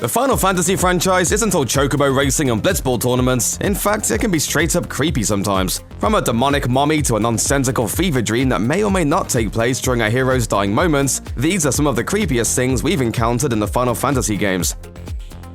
The Final Fantasy franchise isn't all chocobo racing and blitzball tournaments. In fact, it can be straight up creepy sometimes. From a demonic mommy to a nonsensical fever dream that may or may not take place during our hero's dying moments, these are some of the creepiest things we've encountered in the Final Fantasy games.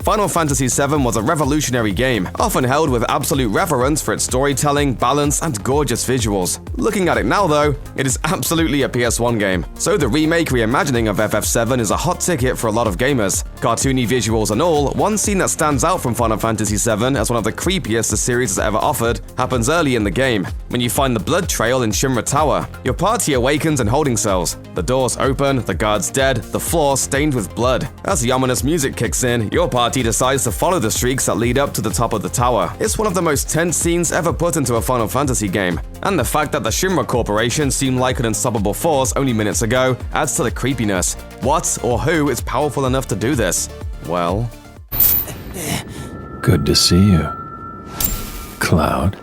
Final Fantasy VII was a revolutionary game, often held with absolute reverence for its storytelling, balance, and gorgeous visuals. Looking at it now though, it is absolutely a PS1 game, so the remake reimagining of FF7 is a hot ticket for a lot of gamers. Cartoony visuals and all, one scene that stands out from Final Fantasy VII as one of the creepiest the series has ever offered happens early in the game, when you find the blood trail in Shinra Tower. Your party awakens in holding cells. The doors open, the guard's dead, the floor stained with blood. As the ominous music kicks in, your party decides to follow the streaks that lead up to the top of the tower. It's one of the most tense scenes ever put into a Final Fantasy game, and the fact that the Shinra Corporation seemed like an unstoppable force only minutes ago adds to the creepiness. What or who is powerful enough to do this? Well... Good to see you, Cloud.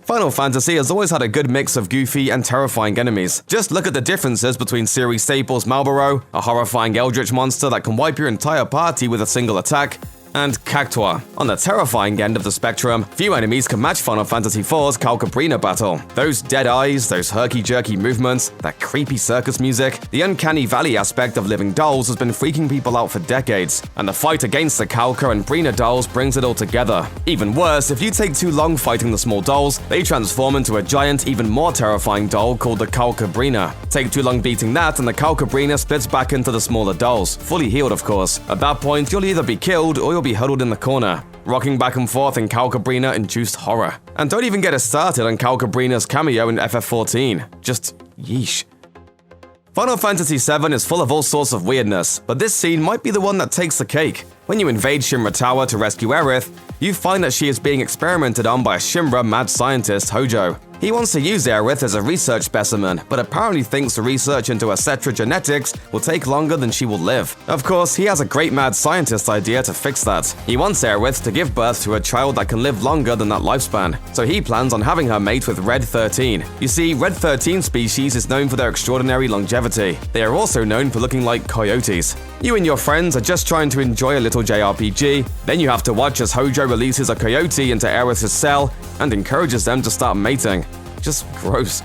Final Fantasy has always had a good mix of goofy and terrifying enemies. Just look at the differences between series staples Malboro, a horrifying eldritch monster that can wipe your entire party with a single attack, and Cactua. On the terrifying end of the spectrum, few enemies can match Final Fantasy IV's Calcabrina battle. Those dead eyes, those herky-jerky movements, that creepy circus music, the uncanny valley aspect of living dolls has been freaking people out for decades, and the fight against the Calca and Brina dolls brings it all together. Even worse, if you take too long fighting the small dolls, they transform into a giant, even more terrifying doll called the Calcabrina. Take too long beating that and the Calcabrina splits back into the smaller dolls, fully healed of course. At that point, you'll either be killed or you'll be huddled in the corner. Rocking back and forth in Calcabrina-induced horror. And don't even get us started on Calcabrina's cameo in FF14. Just yeesh. Final Fantasy VII is full of all sorts of weirdness, but this scene might be the one that takes the cake. When you invade Shinra Tower to rescue Aerith, you find that she is being experimented on by a Shinra mad scientist, Hojo. He wants to use Aerith as a research specimen, but apparently thinks the research into her Cetra genetics will take longer than she will live. Of course, he has a great mad scientist idea to fix that. He wants Aerith to give birth to a child that can live longer than that lifespan, so he plans on having her mate with Red 13. You see, Red 13 species is known for their extraordinary longevity. They are also known for looking like coyotes. You and your friends are just trying to enjoy a little JRPG, then you have to watch as Hojo releases a coyote into Aerith's cell and encourages them to start mating. Just gross.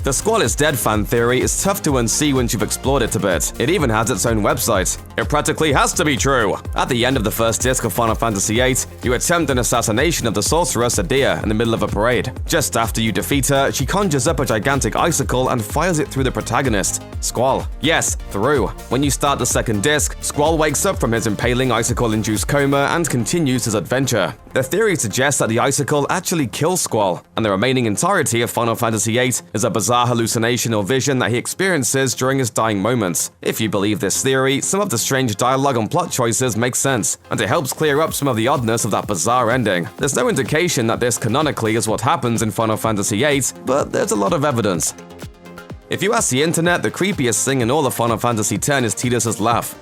The Squall is Dead fan theory is tough to unsee once you've explored it a bit. It even has its own website. It practically has to be true! At the end of the first disc of Final Fantasy VIII, you attempt an assassination of the sorceress Adia in the middle of a parade. Just after you defeat her, she conjures up a gigantic icicle and fires it through the protagonist, Squall. Yes, through. When you start the second disc, Squall wakes up from his impaling icicle-induced coma and continues his adventure. The theory suggests that the icicle actually kills Squall, and the remaining entirety of Final Fantasy VIII is a bizarre hallucination or vision that he experiences during his dying moments. If you believe this theory, some of the strange dialogue and plot choices make sense, and it helps clear up some of the oddness of that bizarre ending. There's no indication that this canonically is what happens in Final Fantasy VIII, but there's a lot of evidence. If you ask the internet, the creepiest thing in all of Final Fantasy X is Tidus's laugh.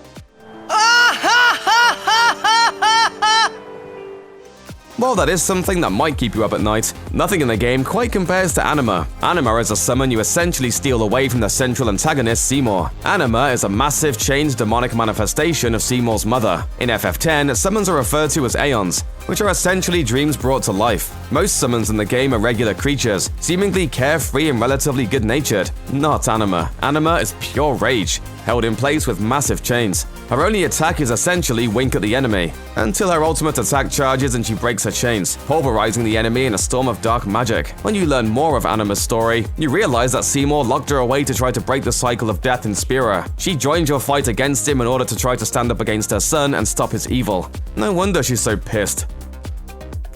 While that is something that might keep you up at night, nothing in the game quite compares to Anima. Anima is a summon you essentially steal away from the central antagonist Seymour. Anima is a massive changed demonic manifestation of Seymour's mother. In FF10, summons are referred to as Aeons, which are essentially dreams brought to life. Most summons in the game are regular creatures, seemingly carefree and relatively good-natured. Not Anima. Anima is pure rage, held in place with massive chains. Her only attack is essentially wink at the enemy, until her ultimate attack charges and she breaks her chains, pulverizing the enemy in a storm of dark magic. When you learn more of Anima's story, you realize that Seymour locked her away to try to break the cycle of death in Spira. She joined your fight against him in order to try to stand up against her son and stop his evil. No wonder she's so pissed.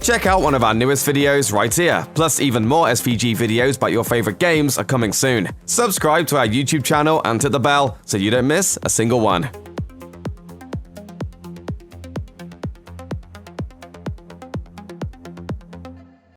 Check out one of our newest videos right here, plus even more SVG videos about your favorite games are coming soon. Subscribe to our YouTube channel and hit the bell so you don't miss a single one.